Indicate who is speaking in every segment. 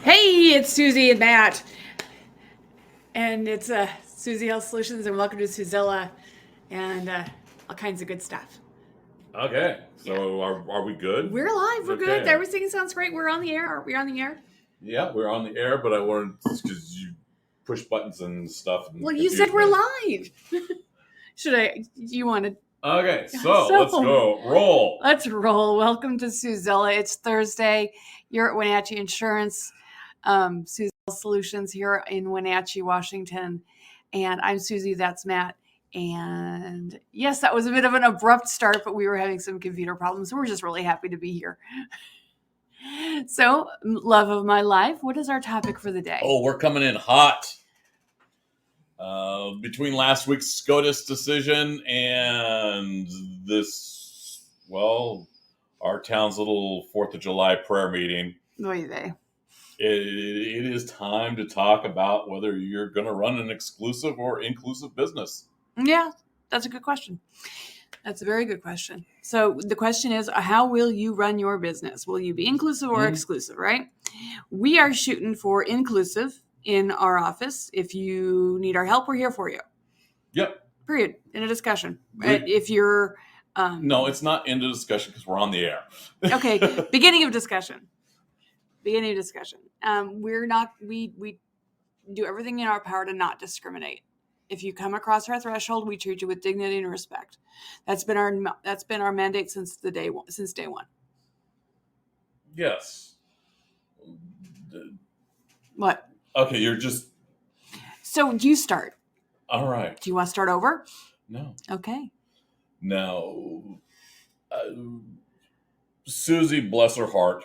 Speaker 1: Hey, it's Suzie and Matt, and it's Suzie Health Solutions, and welcome to Suzilla, and all kinds of good stuff.
Speaker 2: Okay, so are we good?
Speaker 1: We're live. We're
Speaker 2: Okay.
Speaker 1: good. Everything sounds great. We're on the air. Are we on the air?
Speaker 2: Yeah, we're on the air, but I wanted because you push buttons and stuff. And
Speaker 1: Well, you said we're live. Should I? You want to?
Speaker 2: Okay, so let's go. Roll.
Speaker 1: Let's roll. Welcome to Suzilla. It's Thursday. You're at Wenatchee Insurance, Suzie Health Solutions here in Wenatchee, Washington, and I'm Suzie. That's Matt. And yes, that was a bit of an abrupt start, but we were having some computer problems. We're just really happy to be here. So, love of my life, what is our topic for the day?
Speaker 2: Oh, we're coming in hot. Between last week's SCOTUS decision and this, our town's little 4th of July prayer meeting.
Speaker 1: Oy vey.
Speaker 2: It is time to talk about whether you're going to run an exclusive or inclusive business.
Speaker 1: Yeah, that's a good question. That's a very good question. So the question is, how will you run your business? Will you be inclusive or exclusive, right? We are shooting for inclusive in our office. If you need our help, we're here for you.
Speaker 2: Yep.
Speaker 1: Period. In a discussion. If you're...
Speaker 2: no, it's not into discussion because we're on the air.
Speaker 1: Okay. Beginning of discussion. We do everything in our power to not discriminate. If you come across our threshold, we treat you with dignity and respect. That's been our mandate since day one.
Speaker 2: Yes.
Speaker 1: What?
Speaker 2: Okay, you're just...
Speaker 1: So you start.
Speaker 2: All right.
Speaker 1: Do you want to start over?
Speaker 2: No.
Speaker 1: Okay.
Speaker 2: Now, Suzie, bless her heart,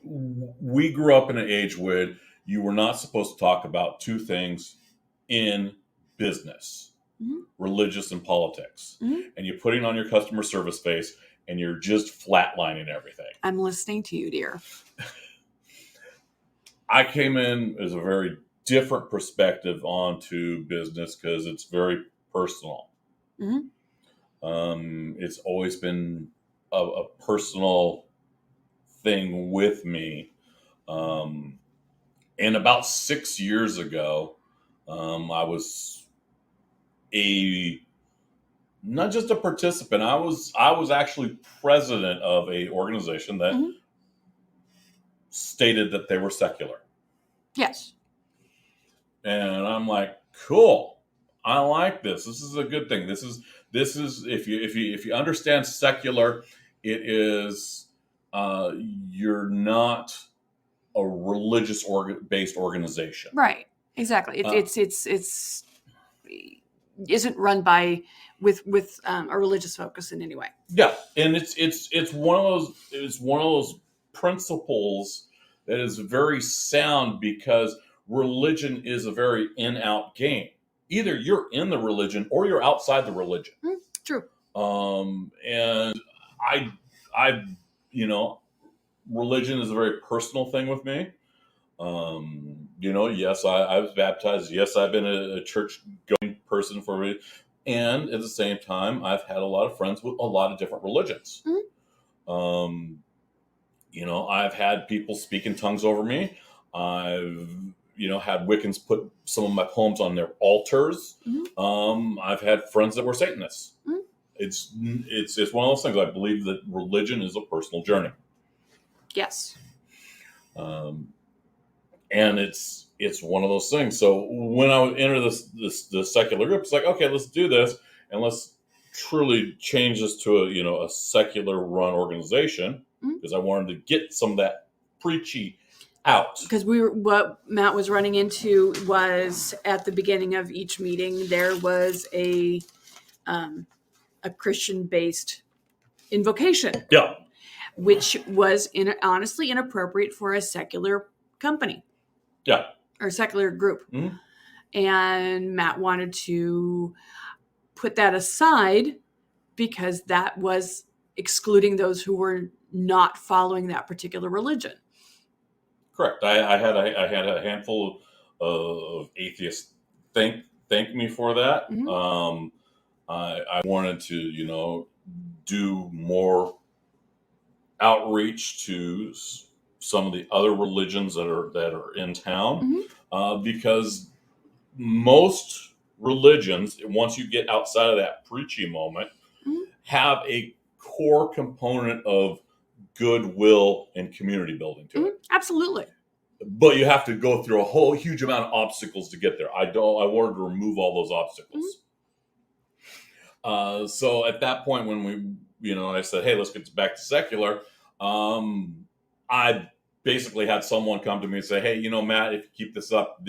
Speaker 2: we grew up in an age where you were not supposed to talk about two things in business, religious and politics. And you're putting on your customer service face and you're just flatlining everything.
Speaker 1: I'm listening to you, dear.
Speaker 2: I came in as a very different perspective onto business because it's very personal. It's always been a personal thing with me. And about 6 years ago, I was not just a participant. I was actually president of a organization that stated that they were secular.
Speaker 1: Yes.
Speaker 2: And I'm like, cool. I like this. This is a good thing. This is if you understand secular, it is you're not a religious based organization.
Speaker 1: Right. Exactly. It's isn't run with a religious focus in any way.
Speaker 2: Yeah, and it's one of those principles that is very sound because religion is a very in-out game. Either you're in the religion or you're outside the religion.
Speaker 1: True.
Speaker 2: And I religion is a very personal thing with me. Yes, I was baptized. Yes, I've been a church-going person for me. And at the same time, I've had a lot of friends with a lot of different religions. I've had people speak in tongues over me. I've, had Wiccans put some of my poems on their altars. I've had friends that were Satanists. It's one of those things. I believe that religion is a personal journey.
Speaker 1: Yes.
Speaker 2: And it's one of those things. So when I would enter this secular group, it's like, okay, let's do this and let's truly change this to a secular run organization because I wanted to get some of that preachy out.
Speaker 1: Because what Matt was running into was at the beginning of each meeting, there was a Christian-based invocation.
Speaker 2: Yeah.
Speaker 1: Which was honestly inappropriate for a secular company.
Speaker 2: Yeah.
Speaker 1: Or secular group. And Matt wanted to put that aside because that was excluding those who were not following that particular religion.
Speaker 2: Correct. I had a handful of atheists thank me for that. I wanted to, do more outreach to some of the other religions that are in town, because most religions, once you get outside of that preachy moment, have a core component of goodwill and community building to it.
Speaker 1: Absolutely.
Speaker 2: But you have to go through a whole huge amount of obstacles to get there. I wanted to remove all those obstacles. So at that point, when I said, hey, let's get back to secular, I basically had someone come to me and say, hey, Matt, if you keep this up,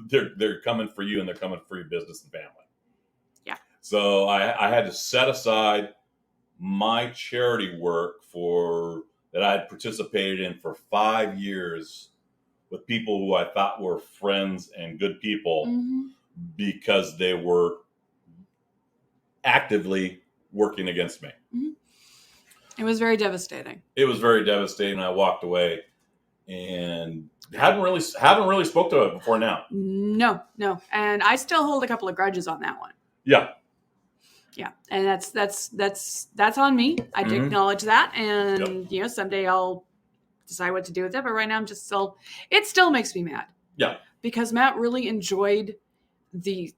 Speaker 2: they're coming for you, and they're coming for your business and family.
Speaker 1: Yeah.
Speaker 2: So I had to set aside my charity work that I had participated in for 5 years with people who I thought were friends and good people, because they were actively working against me.
Speaker 1: It was very devastating.
Speaker 2: It was very devastating. I walked away and haven't really spoke to it before now.
Speaker 1: No. And I still hold a couple of grudges on that one.
Speaker 2: Yeah.
Speaker 1: Yeah. And that's on me. I do acknowledge that. And, someday I'll decide what to do with it. But right now it still makes me mad.
Speaker 2: Yeah.
Speaker 1: Because Matt really enjoyed these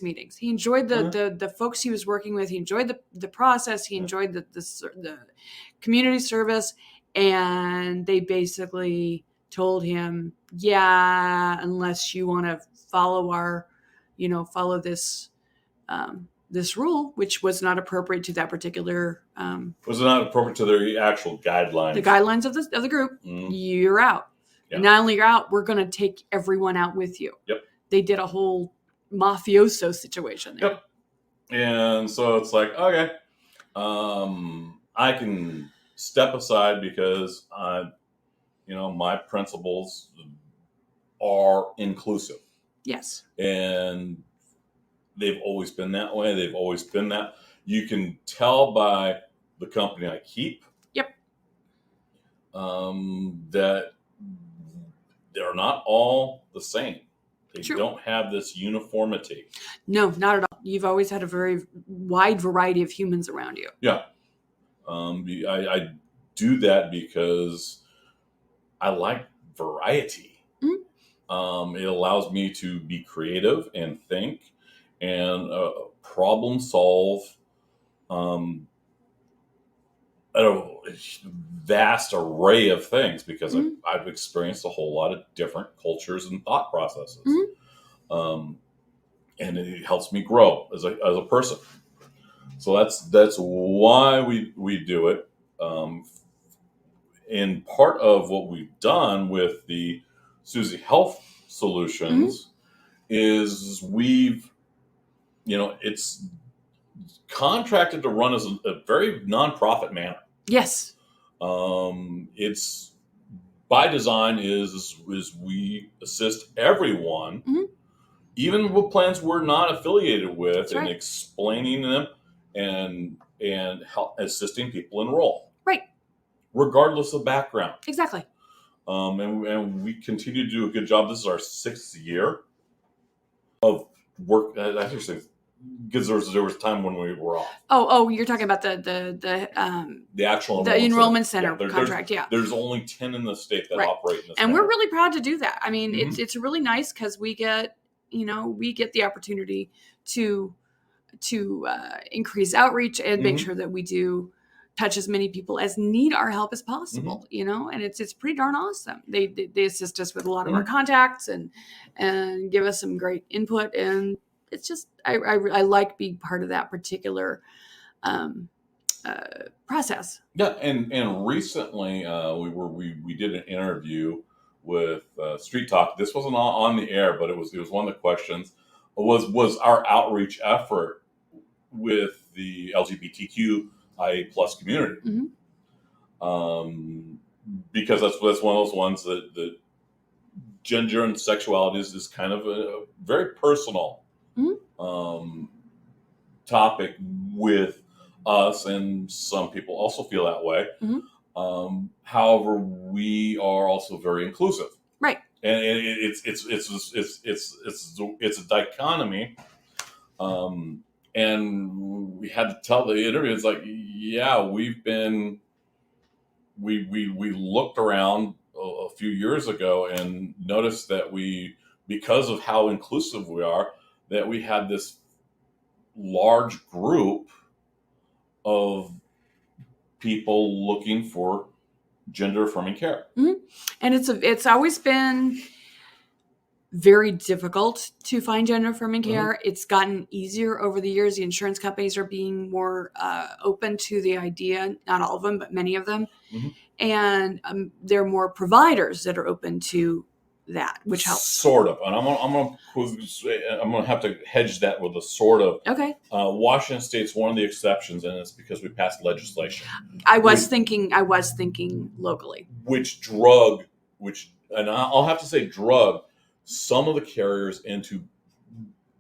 Speaker 1: meetings. He enjoyed the folks he was working with. He enjoyed the process. He enjoyed the community service. And they basically told him, unless you want to follow follow this, this rule, which was not appropriate to that particular,
Speaker 2: was not appropriate to their actual guidelines.
Speaker 1: The guidelines of the group, you're out.
Speaker 2: Yeah.
Speaker 1: And not only you're out, we're going to take everyone out with you.
Speaker 2: Yep.
Speaker 1: They did a whole mafioso situation there.
Speaker 2: Yep. And so it's like, okay, I can step aside because my principles are inclusive.
Speaker 1: Yes.
Speaker 2: And they've always been that way. They've always been that. You can tell by the company I keep.
Speaker 1: Yep.
Speaker 2: That they're not all the same. They don't have this uniformity.
Speaker 1: No, not at all. You've always had a very wide variety of humans around you.
Speaker 2: Yeah. I do that because I like variety. It allows me to be creative and think and problem solve a vast array of things, because I've experienced a whole lot of different cultures and thought processes. And it helps me grow as a person. So that's why we do it. And part of what we've done with the Suzie Health Solutions is we've, it's contracted to run as a very nonprofit manner.
Speaker 1: Yes.
Speaker 2: It's by design is we assist everyone, even with plans we're not affiliated with, in explaining them and help assisting people enroll. Right. Regardless of background.
Speaker 1: Exactly.
Speaker 2: And we continue to do a good job. This is our 6th year of work. I think because there was time when we were off.
Speaker 1: Oh, you're talking about the
Speaker 2: actual
Speaker 1: enrollment center contract.
Speaker 2: There's only 10 in the state that operate in this.
Speaker 1: And we're really proud to do that. I mean, it's really nice because we get the opportunity to increase outreach and make sure that we do touch as many people as need our help as possible, and it's pretty darn awesome. They assist us with a lot of our contacts and give us some great input, and it's just I like being part of that particular process. Yeah,
Speaker 2: and recently we did an interview with Street Talk. This wasn't on the air, but it was one of the questions was our outreach effort with the LGBTQIA+ community, because that's one of those ones that gender and sexuality is kind of a very personal topic with us, and some people also feel that way. However, we are also very inclusive, right? And it's a dichotomy, And we had to tell the interview, it's like, yeah, we looked around a few years ago and noticed that because of how inclusive we are, that we had this large group of people looking for gender affirming care.
Speaker 1: Mm-hmm. And it's always been very difficult to find gender affirming care. Mm-hmm. It's gotten easier over the years. The insurance companies are being more open to the idea, not all of them, but many of them.
Speaker 2: Mm-hmm.
Speaker 1: And there are more providers that are open to that, which helps.
Speaker 2: Sort of. And I'm gonna have to hedge that with a sort of.
Speaker 1: Okay.
Speaker 2: Washington State's one of the exceptions, and it's because we passed legislation.
Speaker 1: I was thinking locally.
Speaker 2: And I'll have to say drug some of the carriers into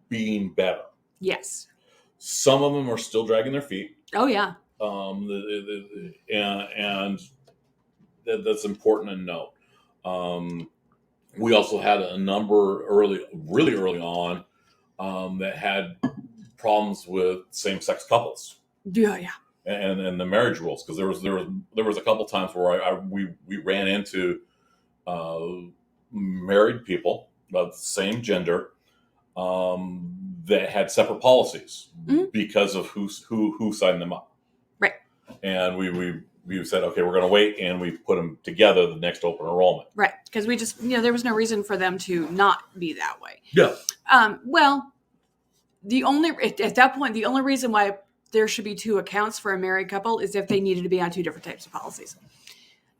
Speaker 2: being better.
Speaker 1: Yes.
Speaker 2: Some of them are still dragging their feet.
Speaker 1: Oh yeah.
Speaker 2: And that's important to note. We also had a number really early on, that had problems with same-sex couples.
Speaker 1: Yeah.
Speaker 2: And the marriage rules, because there was a couple times where we ran into married people of the same gender that had separate policies. Mm-hmm. Because of who signed them up.
Speaker 1: Right.
Speaker 2: And we said, okay, we're going to wait, and we put them together the next open enrollment.
Speaker 1: Right, because we just, there was no reason for them to not be that way.
Speaker 2: Yeah.
Speaker 1: Well, at that point, the only reason why there should be two accounts for a married couple is if they needed to be on two different types of policies.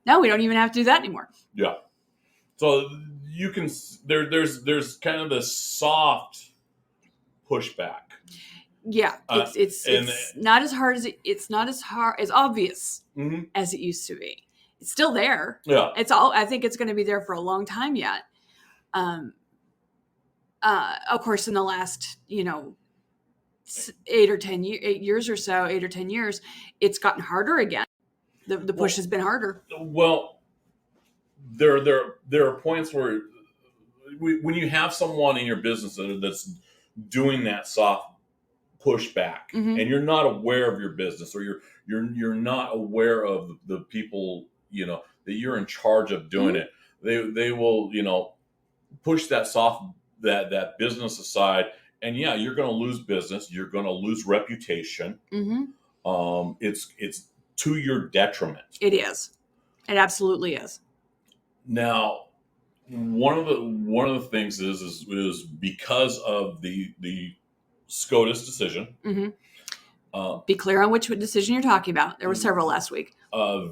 Speaker 1: Now we don't even have to do that anymore.
Speaker 2: Yeah. So you can there's kind of this soft pushback.
Speaker 1: Yeah, it's not as hard as it's not as obvious
Speaker 2: mm-hmm.
Speaker 1: as it used to be. It's still there.
Speaker 2: Yeah,
Speaker 1: I think it's going to be there for a long time yet. Of course, in the last 8 or 10 years, it's gotten harder again. The push has been harder.
Speaker 2: Well, there are points where when you have someone in your business that's doing that soft pushback, mm-hmm. and you're not aware of your business, or you're not aware of the people that you're in charge of doing mm-hmm. it, they will push that that business aside, and yeah, you're going to lose business, you're going to lose reputation.
Speaker 1: Mm-hmm.
Speaker 2: It's to your detriment.
Speaker 1: It is. It absolutely is.
Speaker 2: Now, one of the things is because of the SCOTUS decision.
Speaker 1: Mm-hmm. Be clear on which decision you're talking about. There were several last week.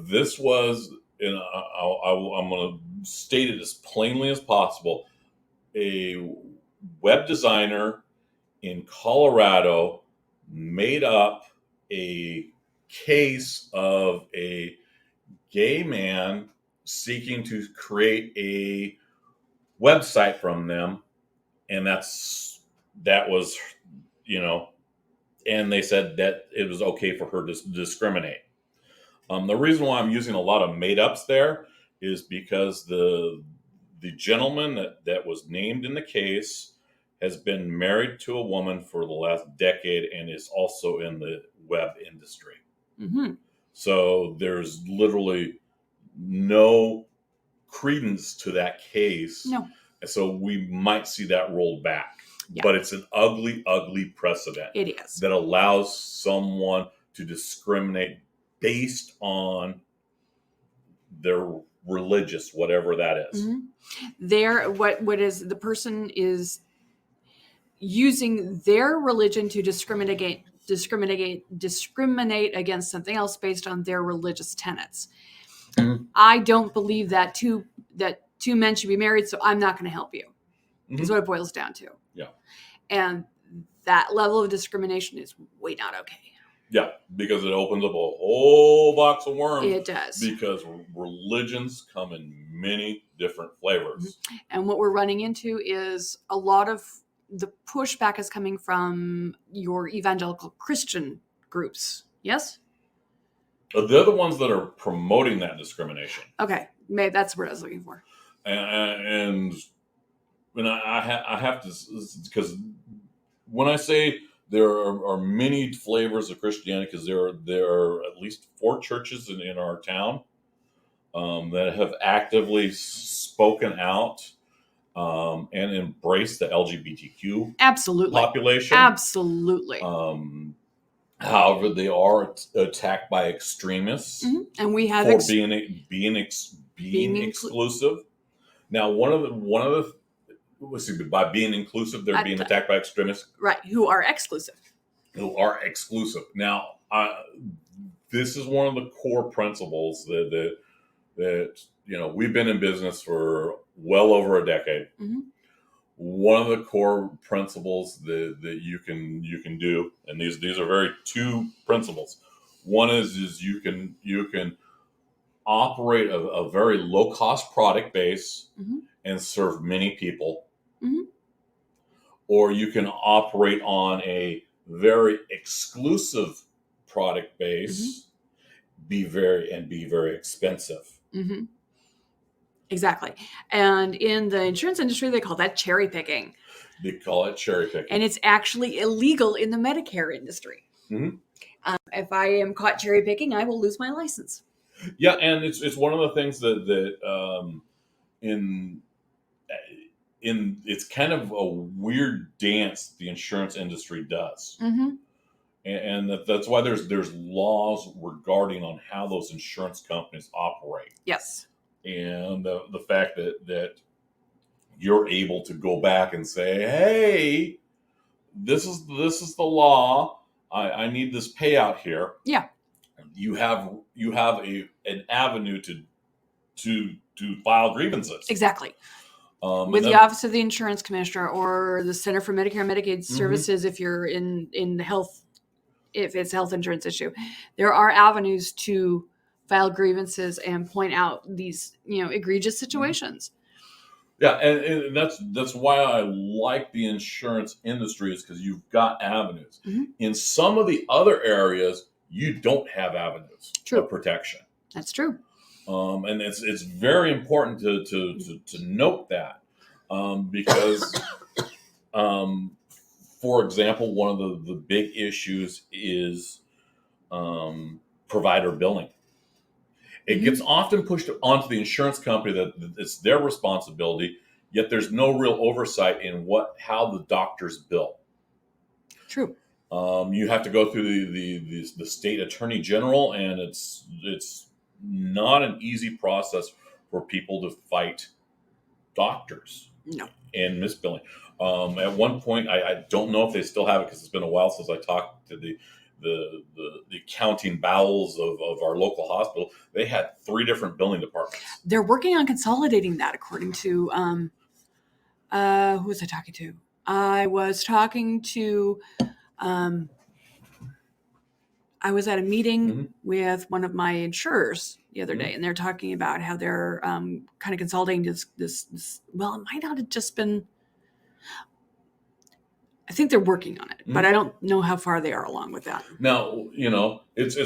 Speaker 2: This was, and I'm going to state it as plainly as possible, a web designer in Colorado made up a case of a gay man seeking to create a website from them, and that was and they said that it was okay for her to discriminate. The reason why I'm using a lot of made-ups there is because the gentleman that was named in the case has been married to a woman for the last decade and is also in the web industry.
Speaker 1: Mm-hmm.
Speaker 2: So there's literally no credence to that case.
Speaker 1: No.
Speaker 2: So we might see that rolled back.
Speaker 1: Yeah.
Speaker 2: But it's an ugly, ugly precedent.
Speaker 1: It is.
Speaker 2: That allows someone to discriminate based on their religious, whatever that is.
Speaker 1: Mm-hmm. What is the person is using their religion to discriminate against something else based on their religious tenets. Mm-hmm. I don't believe that two men should be married, so I'm not going to help you. Mm-hmm. Is what it boils down to.
Speaker 2: Yeah.
Speaker 1: And that level of discrimination is way not okay.
Speaker 2: Yeah, because it opens up a whole box of worms.
Speaker 1: It does.
Speaker 2: Because religions come in many different flavors.
Speaker 1: Mm-hmm. And what we're running into is a lot of the pushback is coming from your evangelical Christian groups. Yes?
Speaker 2: They're the ones that are promoting that discrimination.
Speaker 1: Okay. Maybe that's what I was looking for. And
Speaker 2: I have to, because when I say there are many flavors of Christianity, because there are at least 4 churches in our town that have actively spoken out and embraced the LGBTQ
Speaker 1: Absolutely.
Speaker 2: population.
Speaker 1: Absolutely.
Speaker 2: However, they are attacked by extremists
Speaker 1: and we have
Speaker 2: for being exclusive. Now, one of the let's see, by being inclusive, they're being attacked by extremists,
Speaker 1: right? Who are exclusive.
Speaker 2: Now, this is one of the core principles that we've been in business for well over a decade. One of the core principles that you can do, and these are very 2 principles. One is you can operate a very low cost product base and serve many people, or you can operate on a very exclusive product base, be very expensive.
Speaker 1: Exactly. And in the insurance industry, they call that cherry picking.
Speaker 2: They call it cherry picking.
Speaker 1: And it's actually illegal in the Medicare industry. If I am caught cherry picking, I will lose my license.
Speaker 2: Yeah, and it's one of the things that it's kind of a weird dance the insurance industry does. And that's why there's laws regarding on how those insurance companies operate.
Speaker 1: Yes.
Speaker 2: And the fact that you're able to go back and say, hey, this is the law. I need this payout here.
Speaker 1: Yeah.
Speaker 2: You have an avenue to file grievances.
Speaker 1: Exactly. With the Office of the Insurance Commissioner or the Center for Medicare and Medicaid Services, if you're in the health, if it's a health insurance issue, there are avenues to file grievances and point out these, egregious situations.
Speaker 2: Yeah, and that's why I like the insurance industry, is because you've got avenues. In some of the other areas, you don't have avenues of protection.
Speaker 1: That's true.
Speaker 2: And it's very important to note that, because, for example, one of the big issues is provider billing. It gets often pushed onto the insurance company that it's their responsibility, yet there's no real oversight in how the doctors bill.
Speaker 1: True.
Speaker 2: You have to go through the state attorney general, and it's not an easy process for people to fight doctors.
Speaker 1: No.
Speaker 2: And misbilling. At one point, I don't know if they still have it, because it's been a while since I talked to the accounting bowels of our local hospital. They had 3 different billing departments.
Speaker 1: They're working on consolidating that, according to who was I talking to? I was talking to I was at a meeting with one of my insurers the other day, and they're talking about how they're kind of consolidating this. Well, it might not have just been. I think they're working on it, but I don't know how far they are along with that.
Speaker 2: Now, it's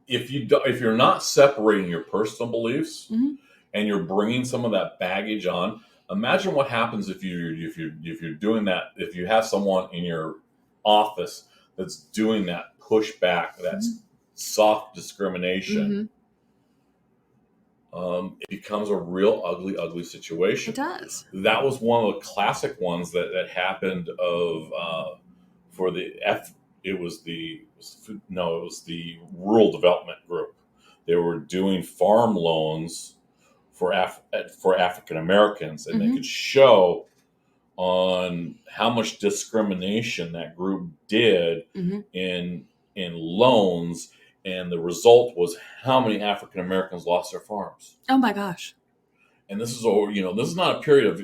Speaker 2: if you're not separating your personal beliefs and you're bringing some of that baggage on, imagine what happens if you're doing that. If you have someone in your office that's doing that pushback, that's soft discrimination. It becomes a real ugly situation.
Speaker 1: It does.
Speaker 2: That was one of the classic ones that happened for the it was the Rural Development Group. They were doing farm loans for African Americans, and they could show on how much discrimination that group did in loans. And the result was how many African Americans lost their farms.
Speaker 1: Oh my gosh! And
Speaker 2: this is this is not a period of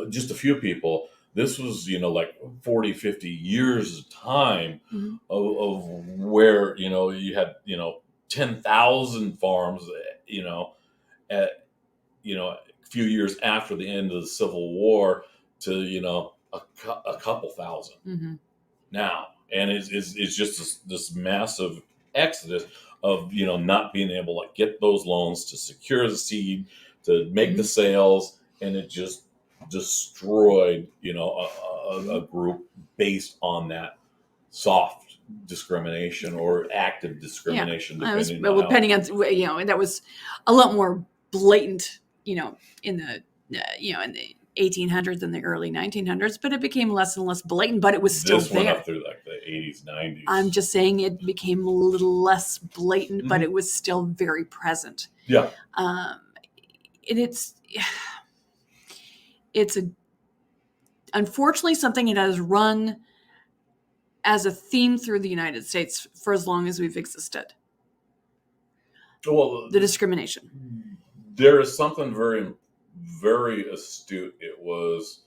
Speaker 2: just a few people. This was like 40, 50 years of time of where you had 10,000 farms at a few years after the end of the Civil War to a couple thousand now. And it's just this massive exodus of not being able to get those loans, to secure the seed, to make the sales, and it just destroyed, a group based on that soft discrimination or active discrimination, depending on
Speaker 1: depending on, and that was a lot more blatant, in the in the 1800s and the early 1900s, but it became less and less blatant, but it was still
Speaker 2: this went
Speaker 1: there.
Speaker 2: up through like the 80s, 90s.
Speaker 1: I'm just saying it became a little less blatant, but it was still very present.
Speaker 2: Yeah.
Speaker 1: And it's unfortunately something that has run as a theme through the United States for as long as we've existed.
Speaker 2: Well,
Speaker 1: the discrimination.
Speaker 2: There is something very, very astute. It was,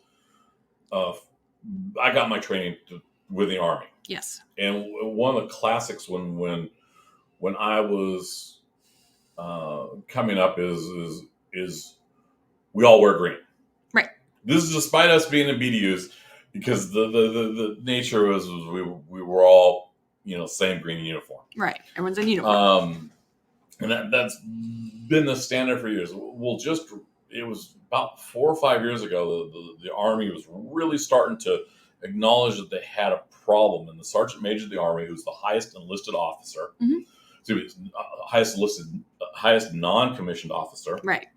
Speaker 2: I got my training with the Army.
Speaker 1: Yes.
Speaker 2: And one of the classics when I was coming up is we all wear green.
Speaker 1: Right.
Speaker 2: This is despite us being in BDUs, because the nature was we were all same green uniform.
Speaker 1: Right. Everyone's in uniform.
Speaker 2: And that's been the standard for years. Well, it was about 4 or 5 years ago the Army was really starting to acknowledge that they had a problem, and the Sergeant Major of the Army, who's the highest enlisted officer, highest non-commissioned officer.
Speaker 1: Right.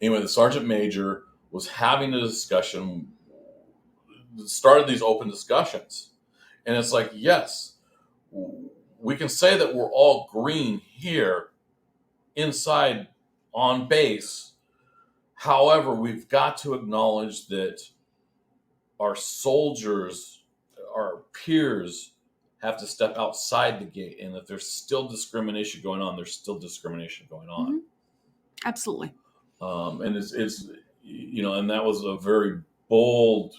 Speaker 2: Anyway, the Sergeant Major was having a discussion, started these open discussions. And it's like, yes, we can say that we're all green here inside on base. However, we've got to acknowledge that our soldiers, our peers, have to step outside the gate. And if there's still discrimination going on, there's still discrimination going on.
Speaker 1: Mm-hmm. Absolutely.
Speaker 2: And it's and that was a very bold,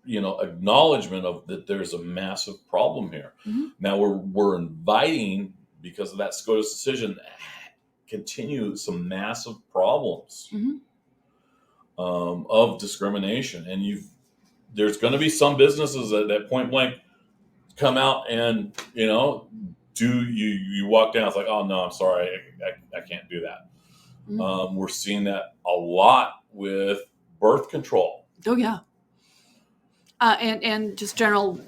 Speaker 2: acknowledgement of that there's a massive problem here.
Speaker 1: Mm-hmm.
Speaker 2: Now we're inviting, because of that SCOTUS decision, continue some massive problems of discrimination. And there's going to be some businesses that point blank come out and, you walk down, it's like, oh no, I'm sorry, I can't do that. Mm-hmm. We're seeing that a lot with birth control.
Speaker 1: Oh yeah. And just general,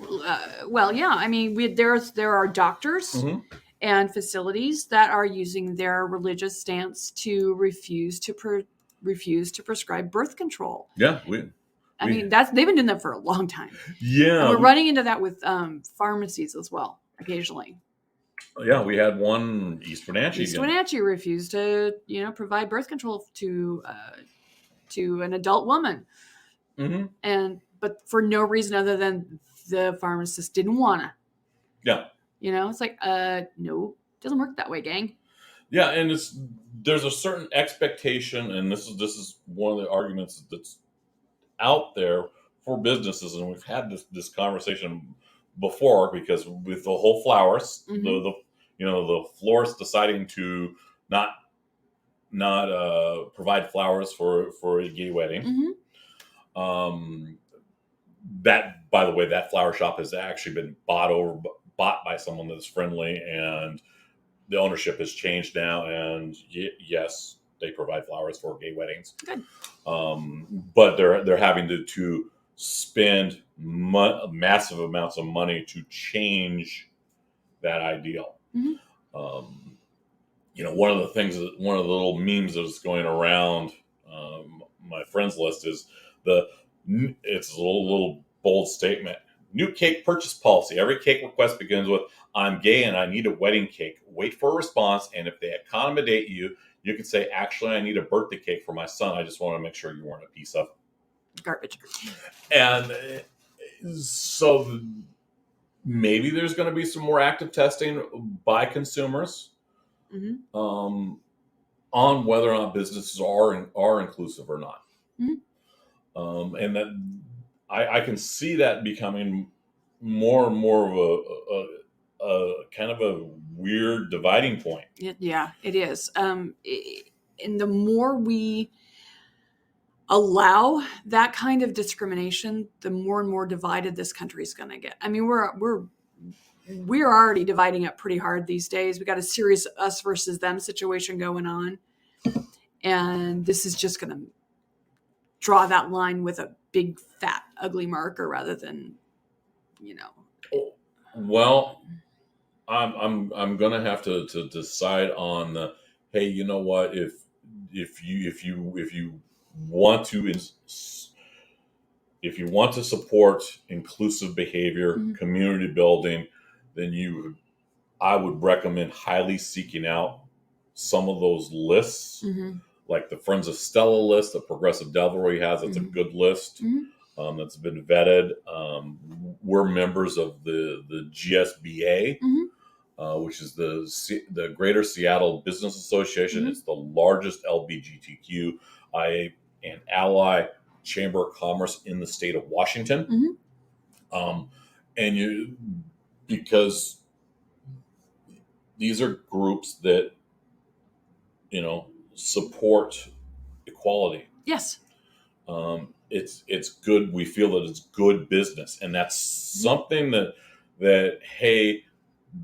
Speaker 1: I mean, there are doctors and facilities that are using their religious stance to refuse to prescribe birth control.
Speaker 2: Yeah,
Speaker 1: I mean, they've been doing that for a long time.
Speaker 2: Yeah,
Speaker 1: and we're running into that with pharmacies as well, occasionally.
Speaker 2: Yeah, we had one East Wenatchee.
Speaker 1: East Wenatchee refused to, provide birth control to an adult woman, but for no reason other than the pharmacist didn't wanna.
Speaker 2: Yeah.
Speaker 1: It's like, no, it doesn't work that way, gang.
Speaker 2: Yeah, and there's a certain expectation, and this is one of the arguments that's out there for businesses, and we've had this conversation before, because with the whole flowers, the florist deciding to not provide flowers for a gay wedding. That, by the way, that flower shop has actually been bought by someone that's friendly, and the ownership has changed now. And yes, they provide flowers for gay weddings. Good. But they're having to spend massive amounts of money to change that ideal. One of the little memes that's going around my friends list is it's a little bold statement. New cake purchase policy. Every cake request begins with, "I'm gay and I need a wedding cake. Wait for a response, and if they accommodate you, you can say, actually, I need a birthday cake for my son. I just want to make sure you weren't a piece of
Speaker 1: garbage."
Speaker 2: And so maybe there's going to be some more active testing by consumers on whether or not businesses are inclusive or not. And that I can see that becoming more and more of a kind of a weird dividing point.
Speaker 1: Yeah, it is. And the more we allow that kind of discrimination, the more and more divided this country is going to get. I mean, we're already dividing up pretty hard these days. We got a serious us versus them situation going on, and this is just going to draw that line with a big, fat, ugly marker rather than,
Speaker 2: Well, I'm gonna have to decide on the, hey, you know what, if you want to if you want to support inclusive behavior,
Speaker 1: Mhm.
Speaker 2: community building, then I would recommend highly seeking out some of those lists, like the Friends of Stella list that Progressive Devilry has. That's a good list. That's been vetted. We're members of the GSBA, which is the Greater Seattle Business Association. It's the largest LGBTQIA and ally chamber of commerce in the state of Washington. Because these are groups that support equality.
Speaker 1: Yes.
Speaker 2: It's good. We feel that it's good business, and that's something that hey,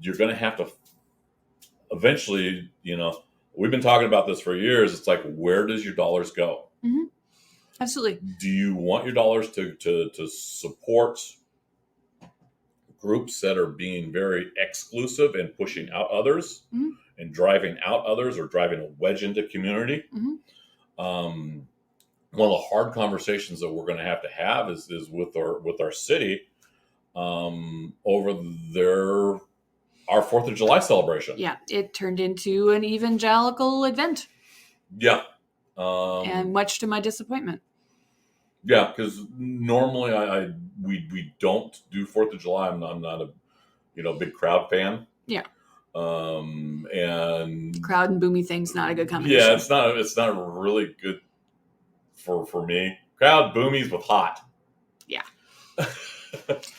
Speaker 2: you're going to have to eventually. We've been talking about this for years. It's like, where does your dollars go?
Speaker 1: Absolutely.
Speaker 2: Do you want your dollars to support groups that are being very exclusive and pushing out others and driving out others, or driving a wedge into community? One of the hard conversations that we're going to have is with our city over our 4th of July celebration.
Speaker 1: Yeah, it turned into an evangelical event.
Speaker 2: Yeah.
Speaker 1: And much to my disappointment.
Speaker 2: Yeah, because normally we don't do 4th of July. I'm not a big crowd fan.
Speaker 1: Yeah.
Speaker 2: And
Speaker 1: crowd and boomy thing's not a good combination.
Speaker 2: Yeah, it's not really good for me. Crowd, boomies with hot.
Speaker 1: Yeah.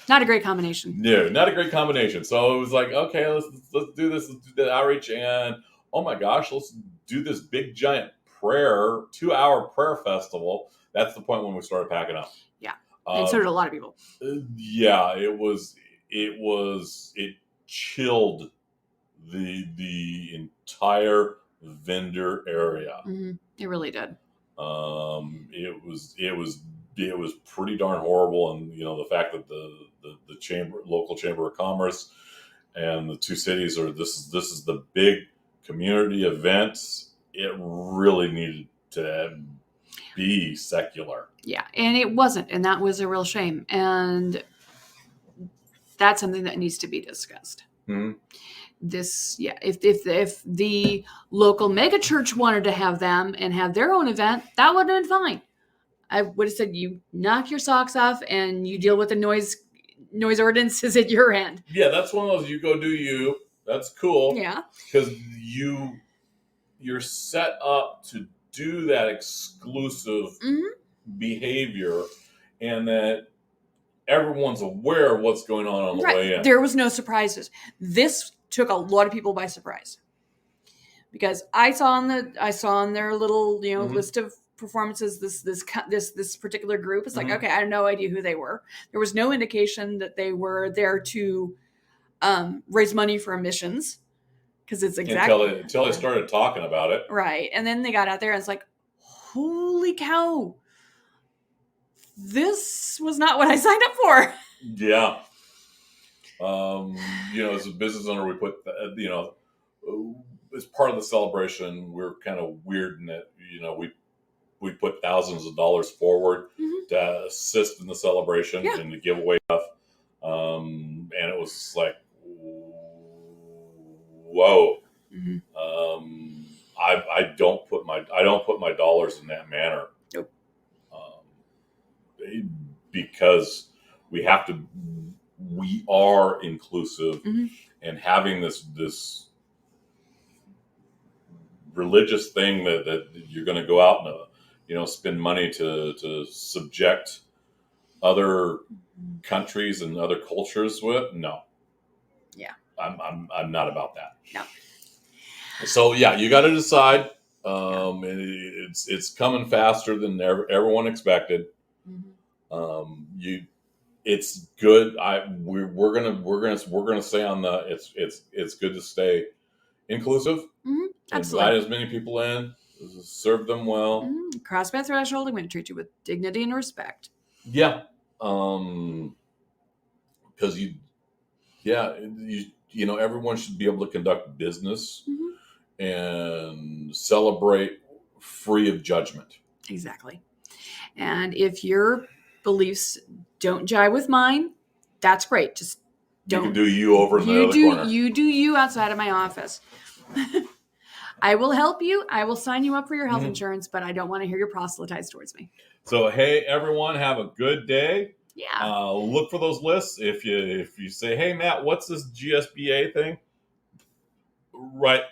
Speaker 1: Not a great combination.
Speaker 2: No, not a great combination. So it was like, okay, let's do this. Let's do the outreach, and oh my gosh, let's do this big giant 2-hour prayer festival. That's the point when we started packing up.
Speaker 1: Yeah, and so did a lot of people.
Speaker 2: Yeah, it chilled the entire vendor area.
Speaker 1: It really did.
Speaker 2: It was pretty darn horrible, and the fact that the local chamber of commerce and the two cities this is the big community event. It really needed to be secular.
Speaker 1: Yeah, and it wasn't, and that was a real shame, and that's something that needs to be discussed. If the local megachurch wanted to have them and have their own event, that would have been fine. I would have said, you knock your socks off and you deal with the noise ordinances at your end.
Speaker 2: Yeah, that's one of those, you go do you. That's cool.
Speaker 1: Yeah.
Speaker 2: Because you're set up to do that exclusive behavior, and that everyone's aware of what's going on the way in.
Speaker 1: There was no surprises. This took a lot of people by surprise, because I saw on their little list of performances this particular group. It's like, okay, I had no idea who they were. There was no indication that they were there to raise money for missions, because it's exactly
Speaker 2: until they started talking about it,
Speaker 1: right? And then they got out there and it's like, holy cow, this was not what I signed up for.
Speaker 2: Yeah. As a business owner, we put as part of the celebration, we're kind of weird in that we put thousands of dollars forward to assist in the celebration and to give away stuff. And it was like, whoa. I don't put my dollars in that manner.
Speaker 1: Nope.
Speaker 2: Because we are inclusive, and having this religious thing that you're going to go out and spend money to subject other countries and other cultures with. No.
Speaker 1: Yeah.
Speaker 2: I'm not about that.
Speaker 1: No. So
Speaker 2: yeah, you got to decide. It's coming faster than everyone expected. It's good. We're gonna say on it's good to stay inclusive.
Speaker 1: Absolutely.
Speaker 2: Invite as many people in. serve them well.
Speaker 1: Cross my threshold. I'm going to treat you with dignity and respect.
Speaker 2: Yeah. Because everyone should be able to conduct business and celebrate free of judgment.
Speaker 1: Exactly. And if your beliefs don't jive with mine, that's great. Just don't.
Speaker 2: You can do you over in the other corner.
Speaker 1: You do you outside of my office. I will help you. I will sign you up for your health insurance, but I don't want to hear you proselytize towards me.
Speaker 2: So, hey, everyone, have a good day.
Speaker 1: Yeah.
Speaker 2: Look for those lists. If you say, hey, Matt, what's this GSBA thing? Right,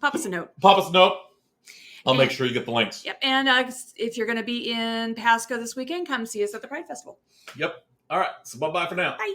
Speaker 1: Pop us a note.
Speaker 2: I'll make sure you get the links.
Speaker 1: Yep. And if you're going to be in Pasco this weekend, come see us at the Pride Festival.
Speaker 2: Yep. All right. So bye-bye for now.
Speaker 1: Bye.